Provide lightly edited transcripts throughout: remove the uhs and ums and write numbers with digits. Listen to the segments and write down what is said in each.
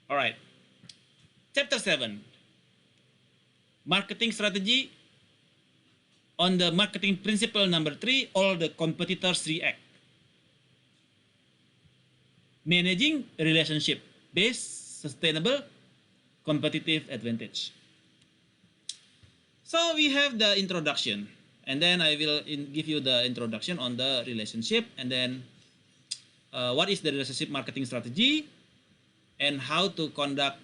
All right. Chapter 7. Marketing strategy. On the marketing principle number 3, all the competitors react. Managing relationship based sustainable competitive advantage. So we have the introduction, and then I will give you the introduction on the relationship, and then what is the relationship marketing strategy, and how to conduct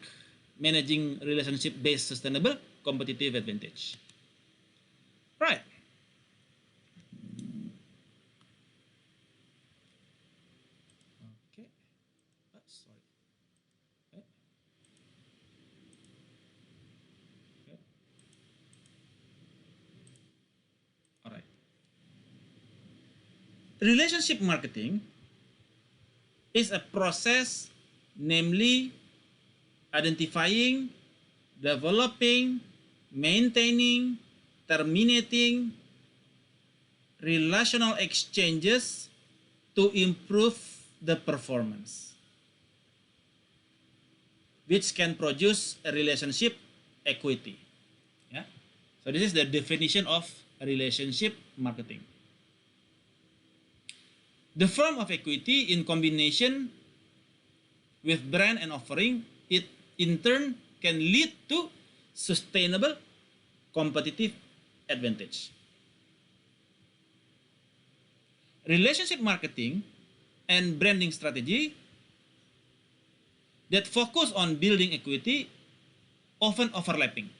managing relationship based sustainable competitive advantage. Right. Okay. Sorry. Okay. Okay. All right. Relationship marketing is a process, namely identifying, developing, maintaining, terminating relational exchanges to improve the performance, which can produce a relationship equity. Yeah. So this is the definition of relationship marketing. The form of equity in combination with brand and offering, it in turn can lead to sustainable competitive advantage. Relationship marketing and branding strategy that focus on building equity often overlapping.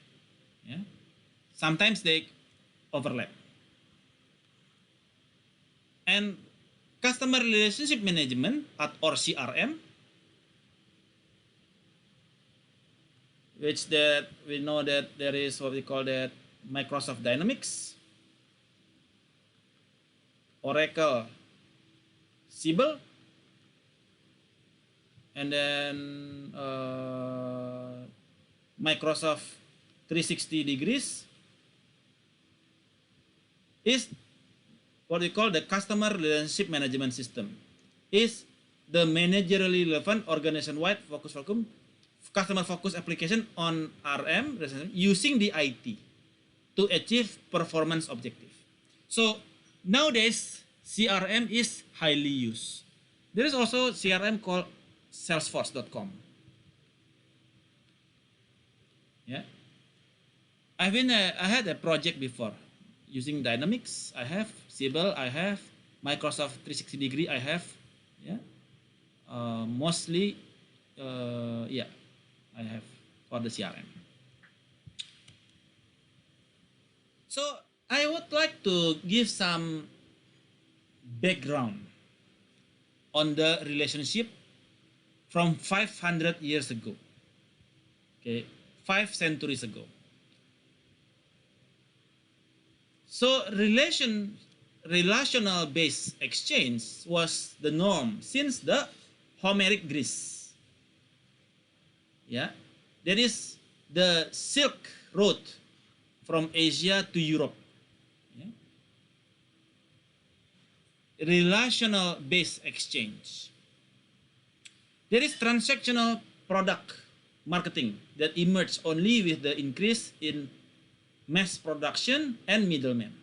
Yeah? Sometimes they overlap. And customer relationship management or CRM, which that we know that there is what we call that Microsoft Dynamics, Oracle, Siebel, and then Microsoft 360 degrees is what we call the customer relationship management system. Is the managerially relevant organization-wide focus vacuum customer focus application on RM using the IT to achieve performance objective. So nowadays CRM is highly used. There is also CRM called Salesforce.com. Yeah, I had a project before using Dynamics. I have Siebel. I have Microsoft 360 degree. I have, yeah, mostly, yeah, I have for the CRM. So I would like to give some background on the relationship from 500 years ago. Okay, 5 centuries ago. So relational based exchange was the norm since the Homeric Greece. Yeah, that is the Silk Road from Asia to Europe. Yeah? Relational based exchange. There is transactional product marketing that emerged only with the increase in mass production and middleman.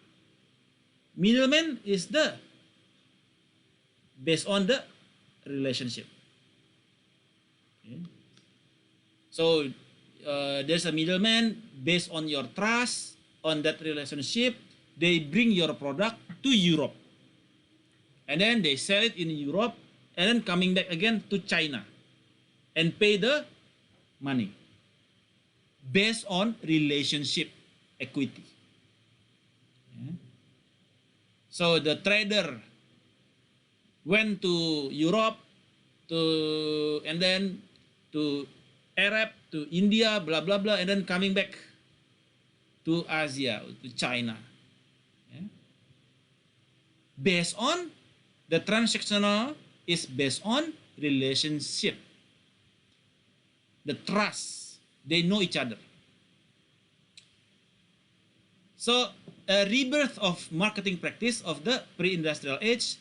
Middleman is the based on the relationship. Okay. So there's a middleman based on your trust on that relationship. They bring your product to Europe, and then they sell it in Europe, and then coming back again to China, and pay the money based on relationship equity. Yeah. So the trader went to Europe and then to Arab, to India, blah blah blah, and then coming back to Asia, to China. Yeah. Based on the transactional is based on relationship, the trust, they know each other. So a rebirth of marketing practice of the pre-industrial age,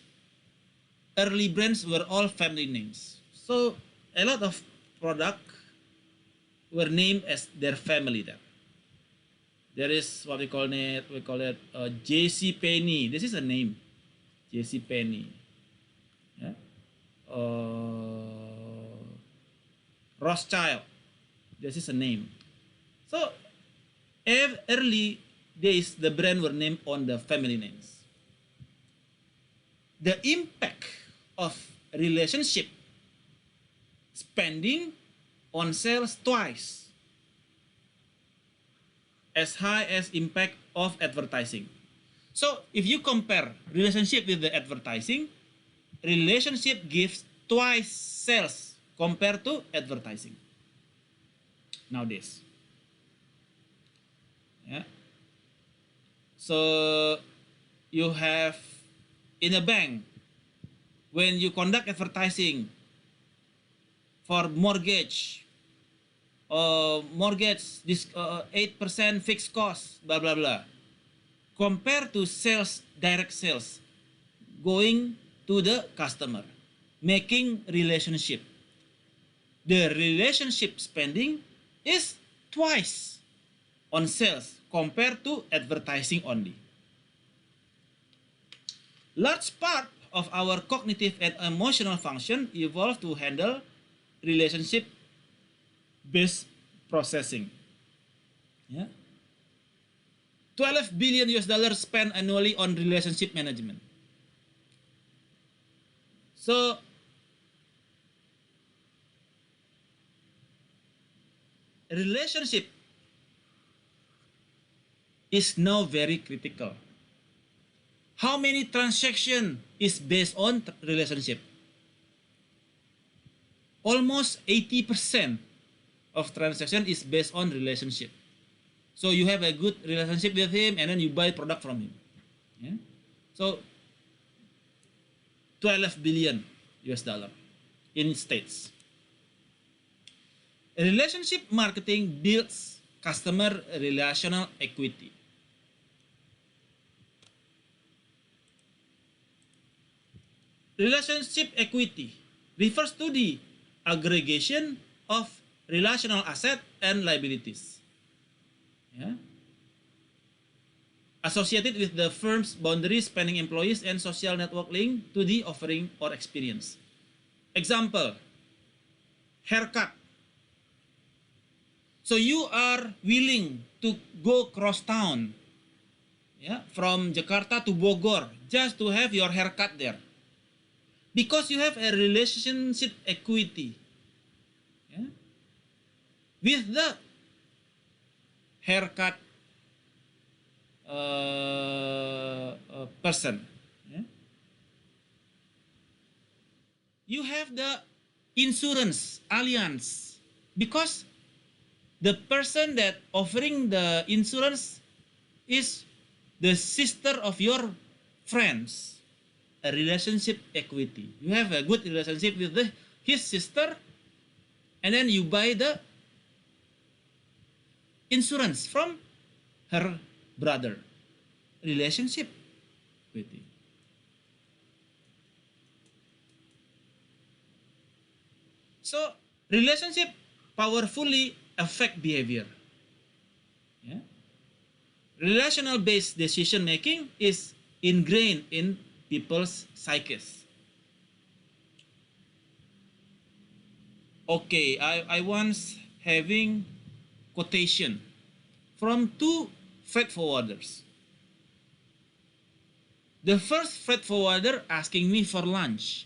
early brands were all family names. So a lot of product were named as their family there. There is what we call it J.C. Penney. This is a name, J.C. Penney. Yeah. Rothschild. This is a name. So early days, the brand were named on the family names. The impact of relationship spending on sales twice as high as impact of advertising. So if you compare relationship with the advertising, relationship gives twice sales compared to advertising nowadays. Yeah. So you have in a bank, when you conduct advertising for mortgage, this 8% fixed cost, blah blah blah, compared to sales, direct sales, going to the customer, making relationship. The relationship spending is twice on sales compared to advertising only. Large part of our cognitive and emotional function evolved to handle relationship-based processing. Yeah. 12 billion US dollars spent annually on relationship management. So relationship is now very critical. How many transaction is based on relationship? Almost 80% of transaction is based on relationship. So you have a good relationship with him, and then you buy product from him. Yeah? So 12 billion US dollar in States. Relationship marketing builds customer relational equity. Relationship equity refers to the aggregation of relational asset and liabilities. Yeah. Associated with the firm's boundaries, spanning employees and social network linked to the offering or experience. Example, haircut. So you are willing to go cross town, yeah, from Jakarta to Bogor just to have your haircut there, because you have a relationship equity, yeah, with the haircut person. Yeah. You have the insurance alliance because the person that offering the insurance is the sister of your friends. A relationship equity. You have a good relationship with his sister, and then you buy the insurance from her brother. Relationship equity. So relationship powerfully affect behavior. Yeah? Relational based decision making is ingrained in people's psyches. Okay, I once having quotation from two freight forwarders. The first freight forwarder asking me for lunch,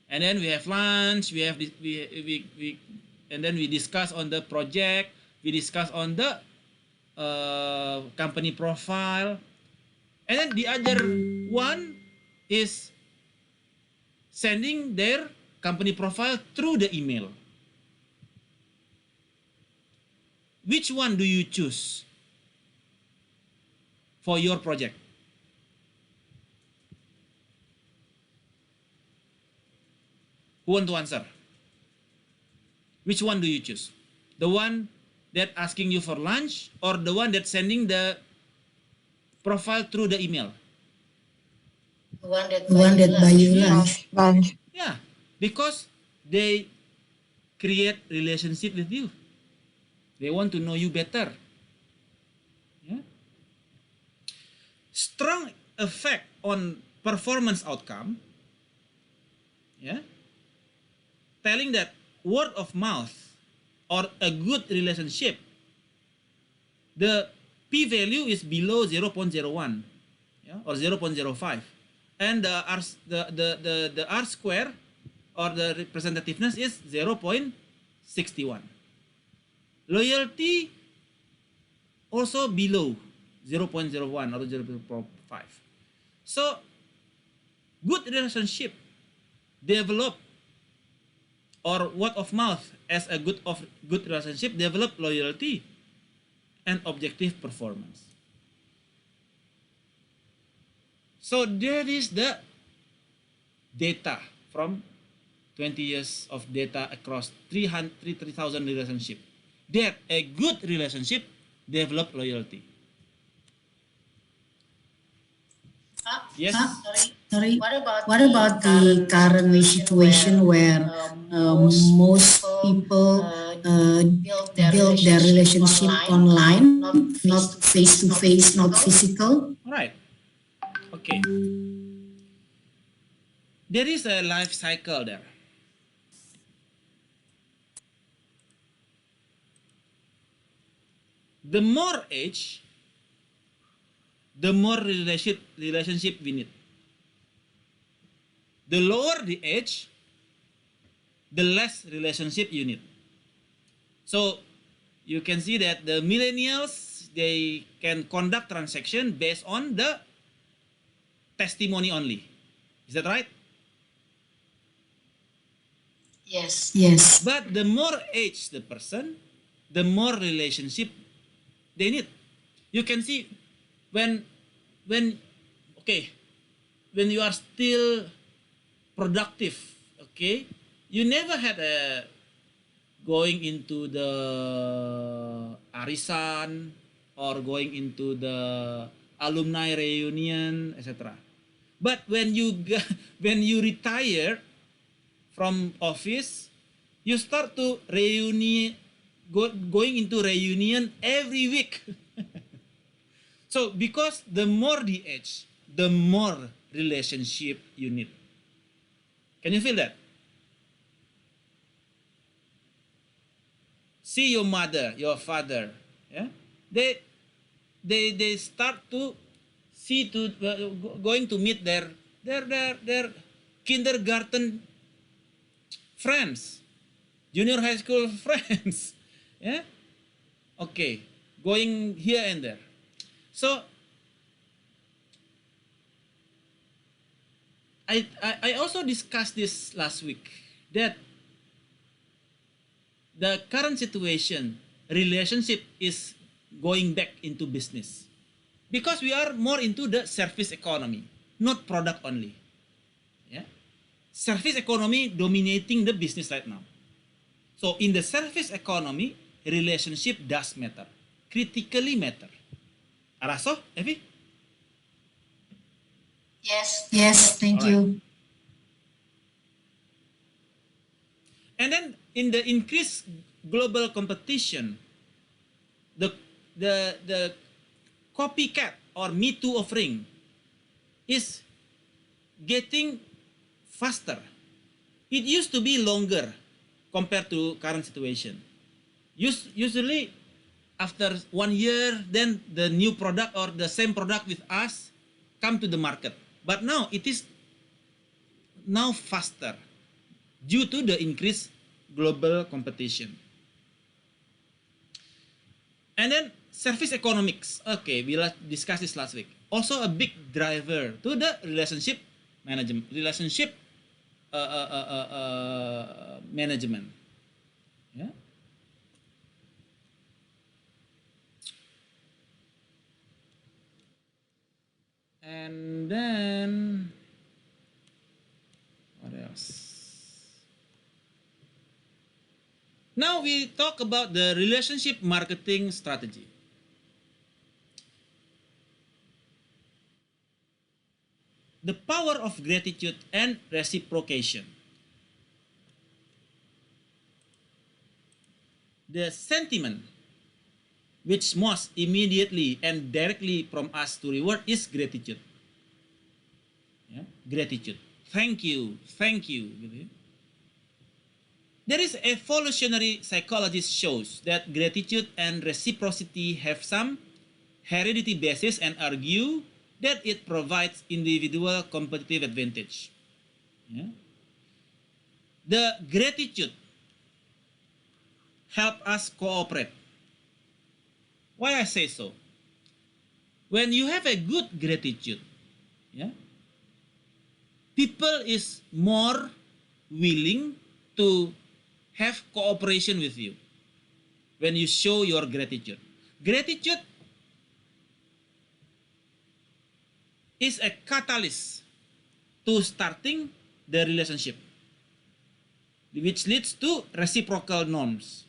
and then we have lunch. And then we discuss on the project. We discuss on the company profile. And then the other one is sending their company profile through the email. Which one do you choose for your project? Who want to answer? Which one do you choose? The one that asking you for lunch, or the one that sending the profile through the email? The one that buy you lunch. Yeah, because they create relationship with you. They want to know you better. Yeah? Strong effect on performance outcome. Yeah? Telling that word of mouth or a good relationship, the p-value is below 0.01, yeah, or 0.05, and the R square or the representativeness is 0.61. Loyalty also below 0.01 or 0.5. So good relationship develop, or word of mouth as a good relationship develop loyalty and objective performance. So there is the data from 20 years of data across 3,000 relationship, that a good relationship develop loyalty. Yes. Sorry. What about the current situation where most people build their relationship online, not face to face, not physical? Right. Okay. There is a life cycle there. The more age, the more relationship we need. The lower the age, the less relationship you need. So you can see that the millennials, they can conduct transaction based on the testimony only. Is that right? Yes. But the more age the person, the more relationship they need. You can see when okay, when you are still productive, okay, you never had a going into the arisan or going into the alumni reunion, etc. But when when you retire from office, you start to going into reunion every week. So because the more the age, the more relationship you need. Can you feel that? See your mother, your father, yeah, they start to see to going to meet their kindergarten friends, junior high school friends, yeah, okay, going here and there. So I also discussed this last week, that the current situation, relationship is going back into business, because we are more into the service economy, not product only. Yeah, service economy dominating the business right now. So in the service economy, relationship does matter, critically matter. Araso, Evi? Yes, thank you. And then in the increased global competition, the copycat or Me Too offering is getting faster. It used to be longer compared to current situation. Usually after 1 year, then the new product or the same product with us come to the market. But now it is now faster due to the increased global competition. And then service economics. Okay, we discussed this last week. Also a big driver to the relationship management. Management. Yeah. And then what else? Now we talk about the relationship marketing strategy. The power of gratitude and reciprocation. the sentiment which most immediately and directly from us to reward is gratitude. Ya, gratitude. Thank you, gitu ya. There is evolutionary psychology shows that gratitude and reciprocity have some heredity basis and argue that it provides individual competitive advantage. Ya. The gratitude help us cooperate. Why I say so? When you have a good gratitude, yeah, people is more willing to have cooperation with you when you show your gratitude. Gratitude is a catalyst to starting the relationship, which leads to reciprocal norms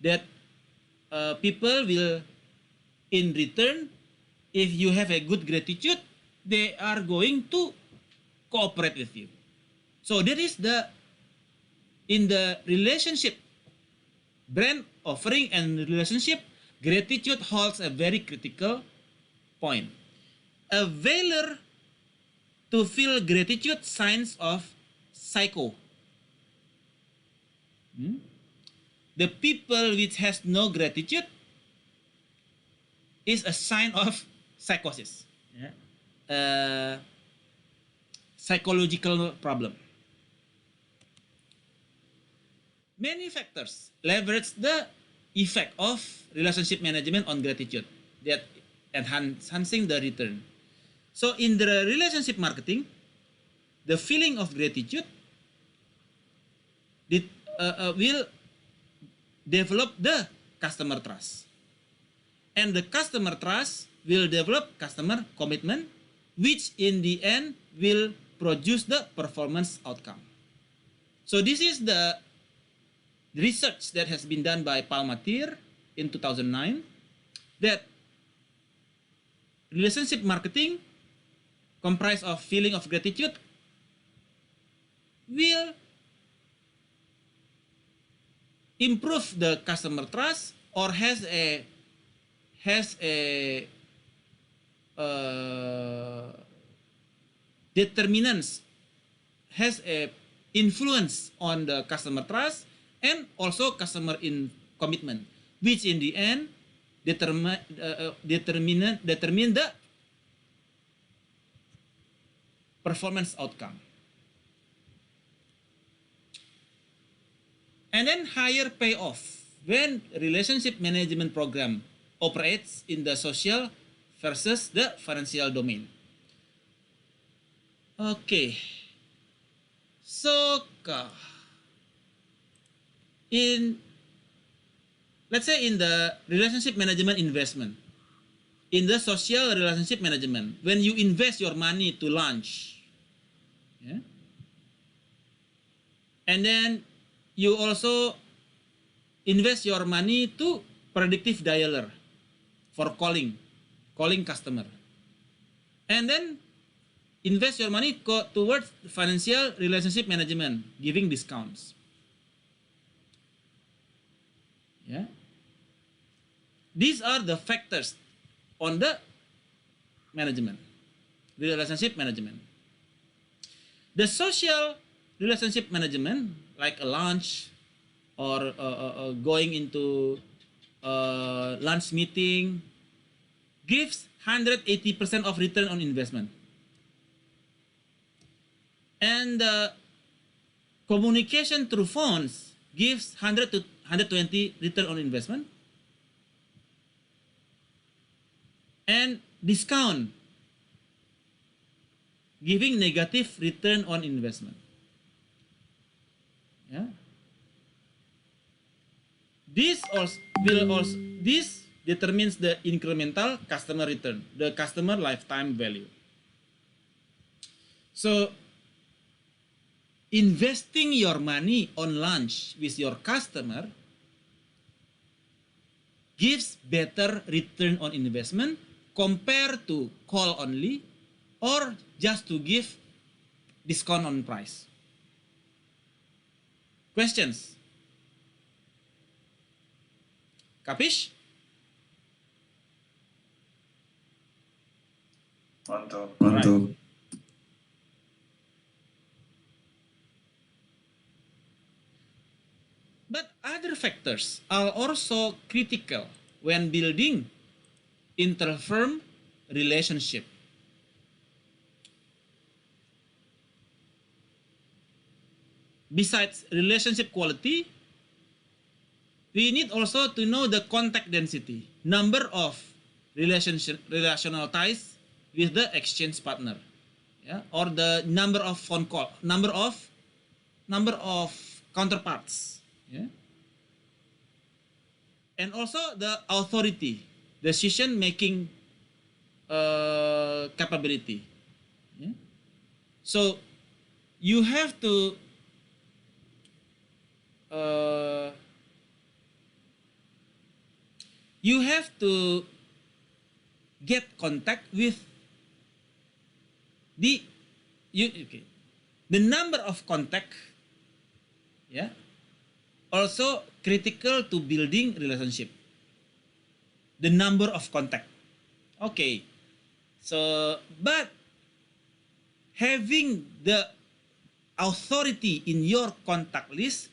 that people will, in return, if you have a good gratitude, they are going to cooperate with you. So that is in the relationship, brand offering and relationship, gratitude holds a very critical point. A failure to feel gratitude signs of psycho. The people which has no gratitude is a sign of psychosis. Yeah. Psychological problem. Many factors leverage the effect of relationship management on gratitude that enhancing the return. So in the relationship marketing, the feeling of gratitude will develop the customer trust. And the customer trust will develop customer commitment, which in the end will produce the performance outcome. So this is the research that has been done by Palmatier in 2009, that relationship marketing comprised of feeling of gratitude will improve the customer trust or has a determinants, has a influence on the customer trust and also customer in commitment, which in the end determine the performance outcome. And then higher payoff when relationship management program operates in the social versus the financial domain. Okay, so let's say in the relationship management investment, in the social relationship management, when you invest your money to launch, yeah, and then you also invest your money to predictive dialer for calling customer, and then invest your money towards financial relationship management, giving discounts. Yeah. These are the factors on the management, relationship management. The social relationship management, like a lunch or going into lunch meeting, gives 180% of return on investment. And communication through phones gives 100 to 120 return on investment. And discount giving negative return on investment. Yeah. This determines the incremental customer return, the customer lifetime value. So investing your money on lunch with your customer gives better return on investment compared to call only or just to give discount on price. Questions? Capish? Mantap. Right. But other factors are also critical when building inter-firm relationship. Besides relationship quality, we need also to know the contact density, number of relational ties with the exchange partner, yeah, or the number of phone call, number of counterparts, yeah, and also the authority, decision making capability. Yeah? So you have to get contact with the number of contact, yeah, also critical to building relationship. The number of contact, okay. So but having the authority in your contact list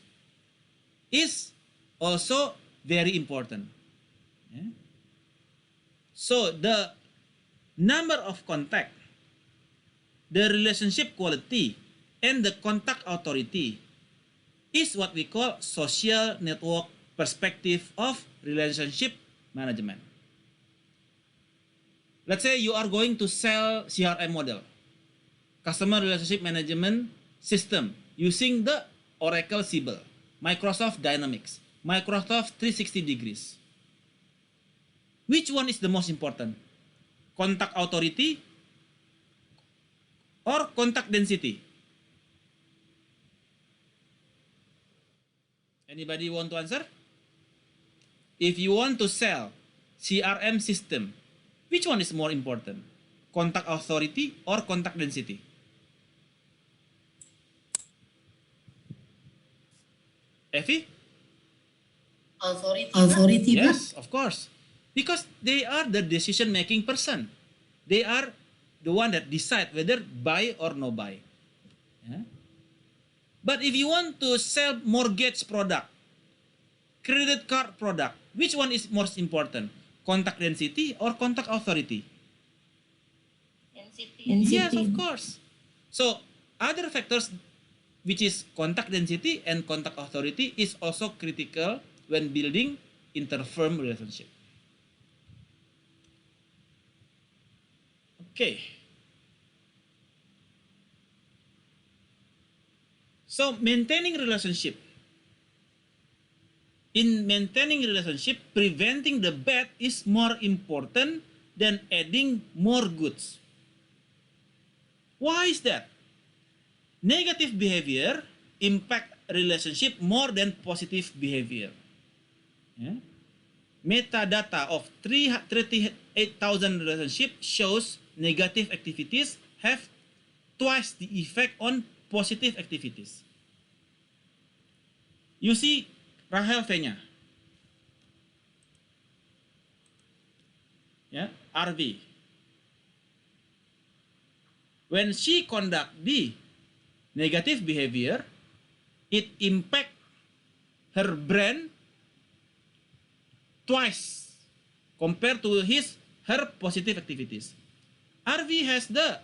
is also very important, yeah? So the number of contact, the relationship quality, and the contact authority is what we call social network perspective of relationship management. Let's say you are going to sell CRM model, customer relationship management system, using the Oracle Siebel, Microsoft Dynamics, Microsoft 360 degrees. Which one is the most important? Contact authority or contact density? Anybody want to answer? If you want to sell CRM system, which one is more important? Contact authority or contact density? Effie? Authority, Yes, of course. Because they are the decision-making person. They are the one that decide whether buy or no buy. Yeah? But if you want to sell mortgage product, credit card product, which one is most important? Contact density or contact authority? Density. Yes, of course. So other factors, which is contact density and contact authority, is also critical when building inter-firm relationship. Okay. So maintaining relationship. In maintaining relationship, preventing the bad is more important than adding more goods. Why is that? Negative behavior impact relationship more than positive behavior. Yeah? Metadata of 38,000 relationship shows negative activities have twice the effect on positive activities. You see Rahel V-nya. Ya, RV. When she conduct the negative behavior, it impact her brain twice compared to her positive activities. RV has the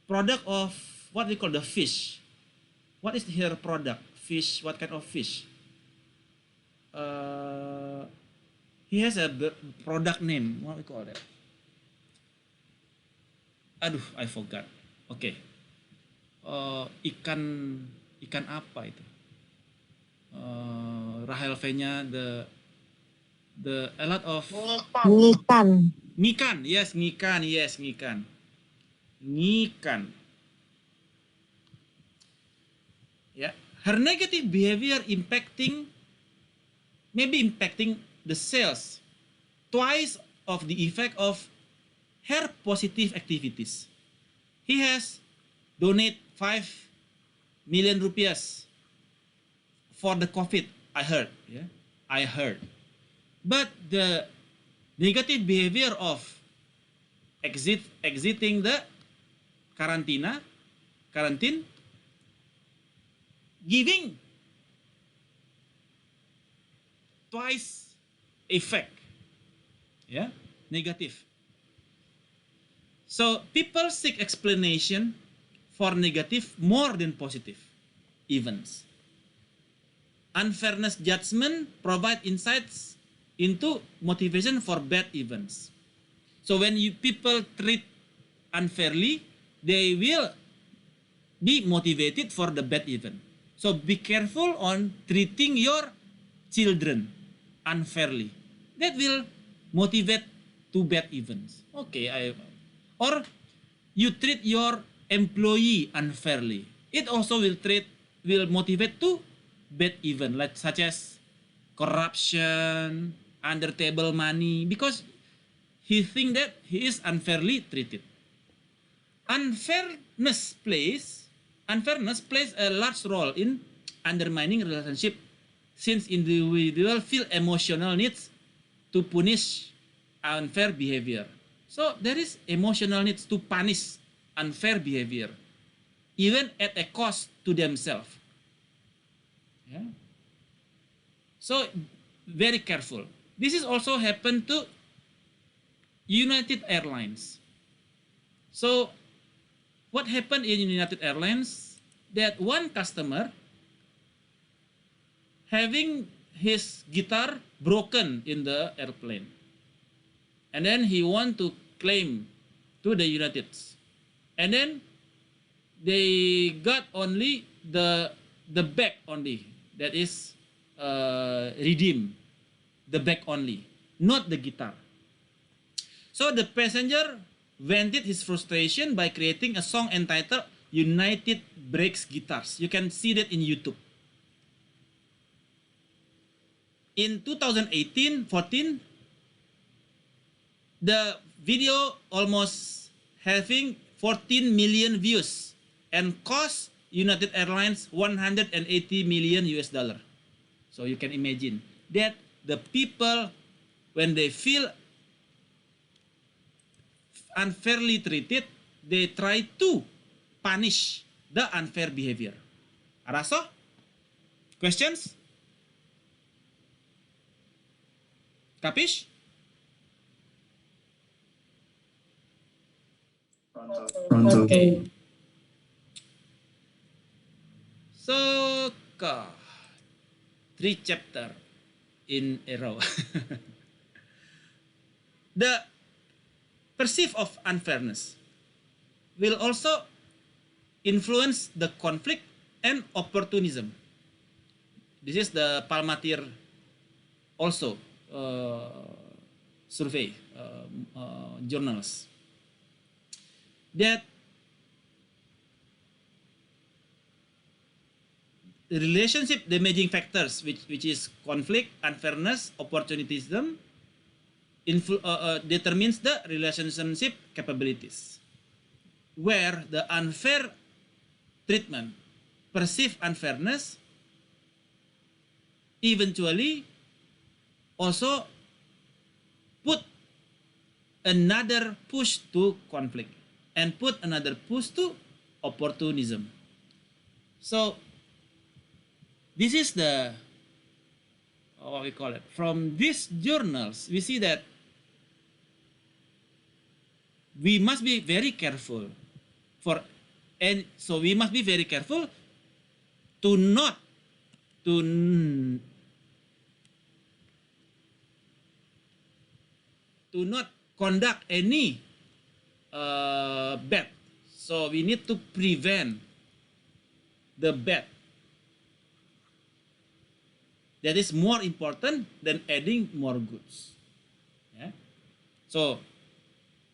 product of what we call the fish. What is her product? Fish. What kind of fish? He has a product name. What we call that? Aduh, I forgot. Oke. Ikan apa itu? Rahel V-nya the a lot of ngikan. Yes, ngikan. Yeah. Her negative behavior impacting the sales twice of the effect of her positive activities. He has donate 5 million rupiah for the COVID. I heard. But the negative behavior of exiting the quarantine, giving twice effect, yeah, negative. So people seek explanation for negative more than positive events. Unfairness judgment provide insights into motivation for bad events. So when people treat unfairly, they will be motivated for the bad event. So be careful on treating your children unfairly. That will motivate to bad events. Or you treat your employee unfairly. It also will motivate to bad event, like such as corruption, under table money, because he think that he is unfairly treated. Unfairness plays a large role in undermining relationship, since individuals feel emotional needs to punish unfair behavior. So there is emotional needs to punish unfair behavior, even at a cost to themselves. Yeah. So very careful. This is also happened to United Airlines. So what happened in United Airlines, that one customer having his guitar broken in the airplane, and then he want to claim to the United, and then they got only the back only, that is redeem the back only, not the guitar. So the passenger vented his frustration by creating a song entitled United Breaks Guitars. You can see that in YouTube. In 2018-14, the video almost having 14 million views and cost United Airlines 180 million US dollar. So you can imagine that the people, when they feel unfairly treated, they try to punish the unfair behavior. Araso? Questions? Capish? Okay. So, 3 chapter in a row. The perceive of unfairness will also influence the conflict and opportunism. This is the Palmateer also survey journals, that relationship damaging factors, which is conflict, unfairness, opportunism, determines the relationship capabilities, where the unfair treatment, perceived unfairness, eventually also put another push to conflict and put another push to opportunism. So this is the what we call it. From these journals, we see that we must be very careful so we must be very careful to not conduct any bad. So we need to prevent the bad. That is more important than adding more goods. Yeah. So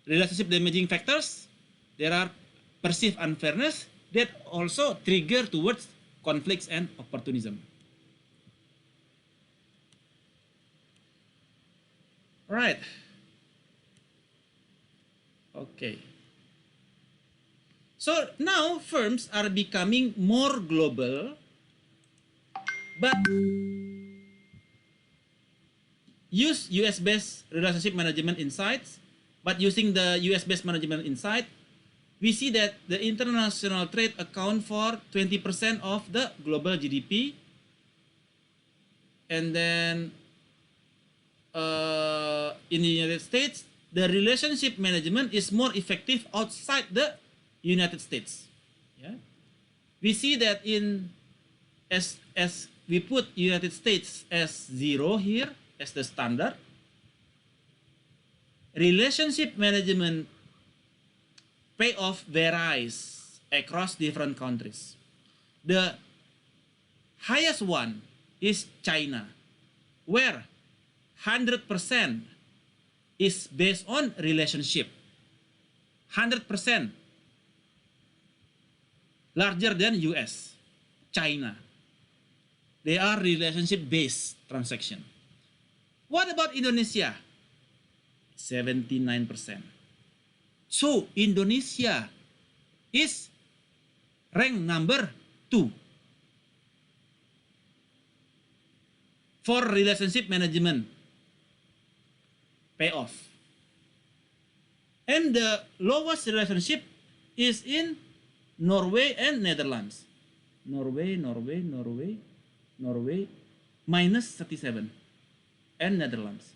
relationship damaging factors, there are perceived unfairness that also trigger towards conflicts and opportunism. All right. Okay. So now firms are becoming more global, but use US-based relationship management insights, but using the US-based management insight, we see that the international trade account for 20% of the global GDP, and then in the United States, the relationship management is more effective outside the United States. Yeah, we see that as we put United States as 0 here as the standard, relationship management payoff varies across different countries. The highest one is China, where 100% is based on relationship. 100% larger than US, China. They are relationship-based transaction. What about Indonesia? 79%. So Indonesia is ranked number 2 for relationship management payoff. And the lowest relationship is in Norway and Netherlands. Norway, minus 37. And Netherlands.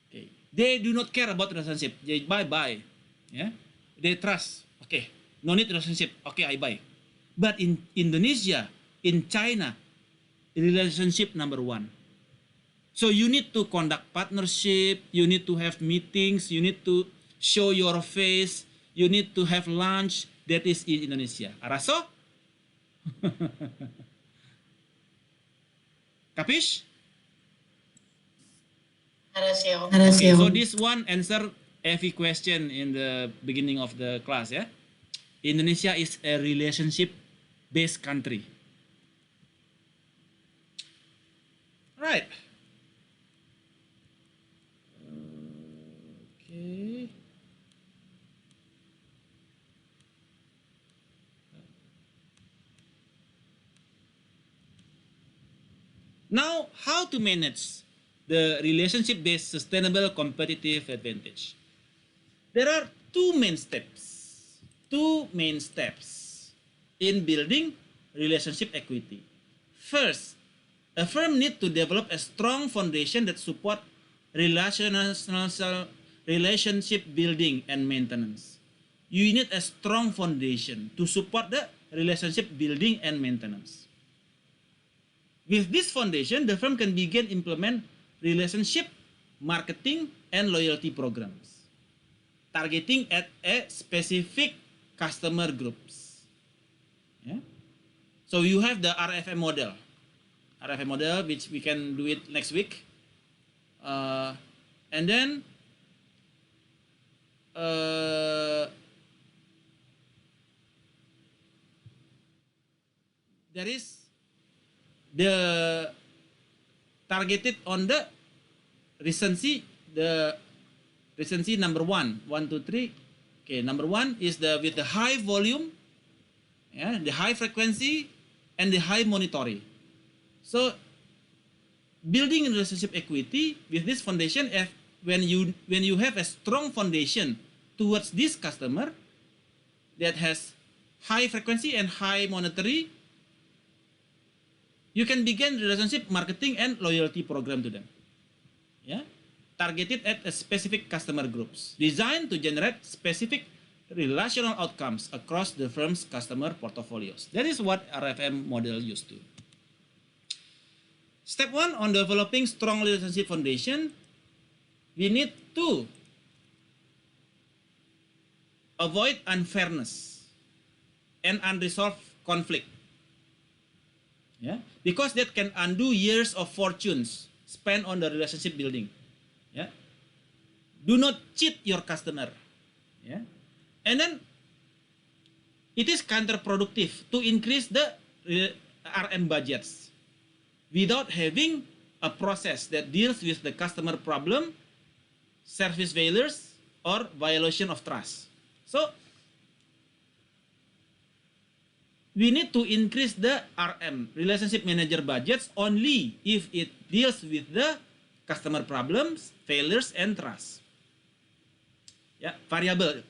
Okay. They do not care about relationship. They buy. Yeah. They trust. Okay. No need relationship. Okay, I buy. But in Indonesia, in China, relationship number 1. So you need to conduct partnership, you need to have meetings, you need to show your face, you need to have lunch. That is in Indonesia. Araso? Capish? Okay, so this one answer every question in the beginning of the class, yeah? Indonesia is a relationship-based country. Right. Okay. Now, how to manage the relationship-based sustainable competitive advantage? There are two main steps in building relationship equity. First, a firm needs to develop a strong foundation that support relationship building and maintenance. You need a strong foundation to support the relationship building and maintenance. With this foundation, the firm can begin implement relationship, marketing, and loyalty programs, targeting at a specific customer groups. Yeah? So you have the RFM model. RFM model, which we can do it next week. And then there is the targeted on the recency, number 1, 1, 2, 3. Okay, number 1 is with the high volume, yeah, the high frequency, and the high monitoring. So building relationship equity with this foundation, when you have a strong foundation towards this customer that has high frequency and high monetary, you can begin relationship marketing and loyalty program to them. Yeah, targeted at a specific customer groups, designed to generate specific relational outcomes across the firm's customer portfolios. That is what RFM model used to. Step 1 on developing strong relationship foundation, we need to avoid unfairness and unresolved conflict. Yeah, because that can undo years of fortunes spent on the relationship building. Yeah, do not cheat your customer. Yeah, and then it is counterproductive to increase the RM budgets without having a process that deals with the customer problem, service failures, or violation of trust. So we need to increase the RM, relationship manager budgets, only if it deals with the customer problems, failures, and trust. Yeah, variable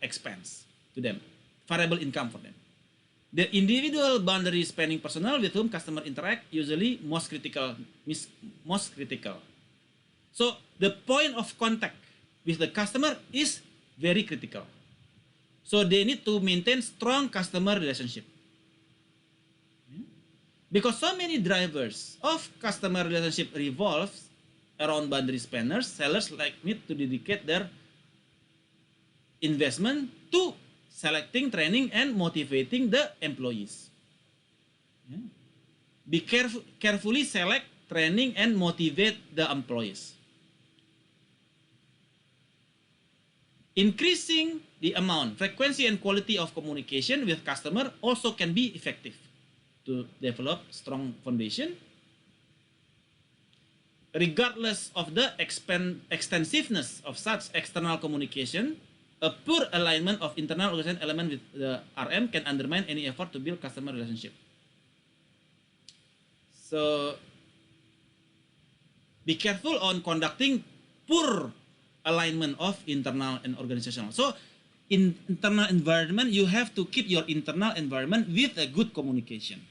expense to them, variable income for them. The individual boundary spanning personnel with whom customer interact usually most critical. So the point of contact with the customer is very critical. So they need to maintain strong customer relationship. Because so many drivers of customer relationship revolves around boundary spanners, sellers like need to dedicate their investment to selecting, training, and motivating the employees. Be carefully select, training, and motivate the employees. Increasing the amount, frequency, and quality of communication with customer also can be effective to develop strong foundation. Regardless of the extensiveness of such external communication, a poor alignment of internal organization element with the RM can undermine any effort to build customer relationship. So, be careful on conducting poor alignment of internal and organizational. So, in internal environment, you have to keep your internal environment with a good communication.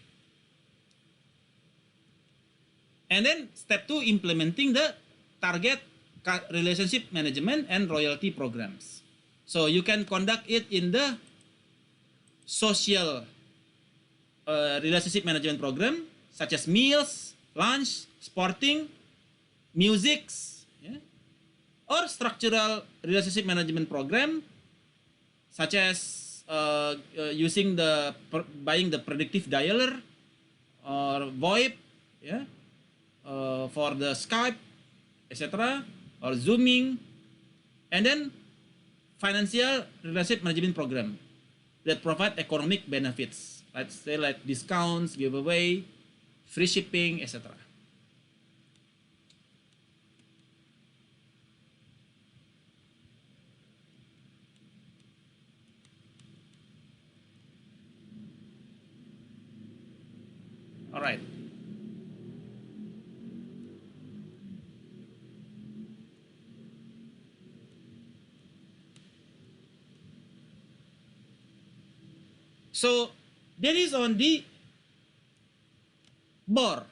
And then step 2, implementing the target relationship management and royalty programs. So you can conduct it in the social relationship management program, such as meals, lunch, sporting, musics, yeah? Or structural relationship management program, such as using buying the predictive dialer or VoIP, yeah, for the Skype, etc., or Zooming, and then financial relationship management program that provide economic benefits, let's say like discounts, giveaway, free shipping, etc. All right. So that is on the BOR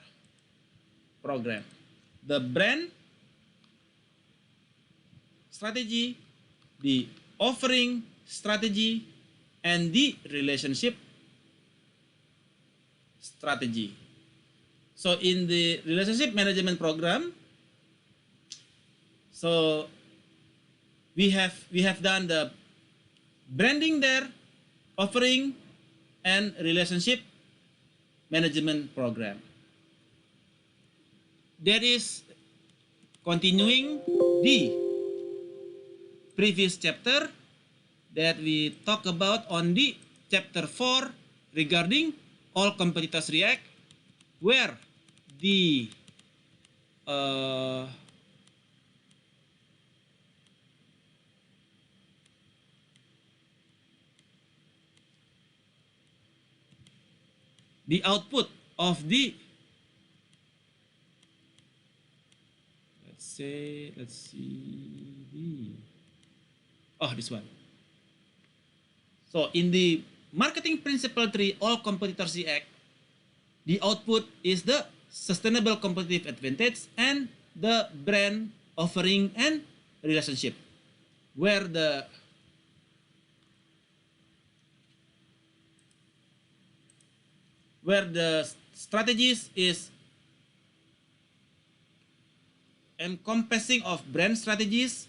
program, the brand strategy, the offering strategy, and the relationship strategy. So in the relationship management program, so we have done the branding there, offering, and relationship management program. That is continuing the previous chapter that we talk about on the chapter 4 regarding all competitors react, where the output of the, let's see this one. So in the marketing principle 3, all competitors react, the output is the sustainable competitive advantage and the brand offering and relationship, where the strategies is encompassing of brand strategies,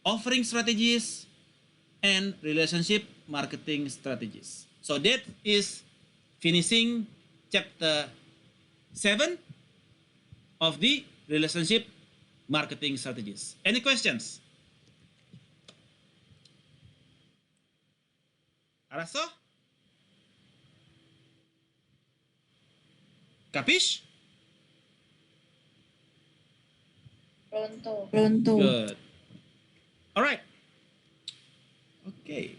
offering strategies, and relationship marketing strategies. So that is finishing chapter 7 of the relationship marketing strategies. Any questions? Araso? Capish? Pronto. Pronto. Good. All right. Okay.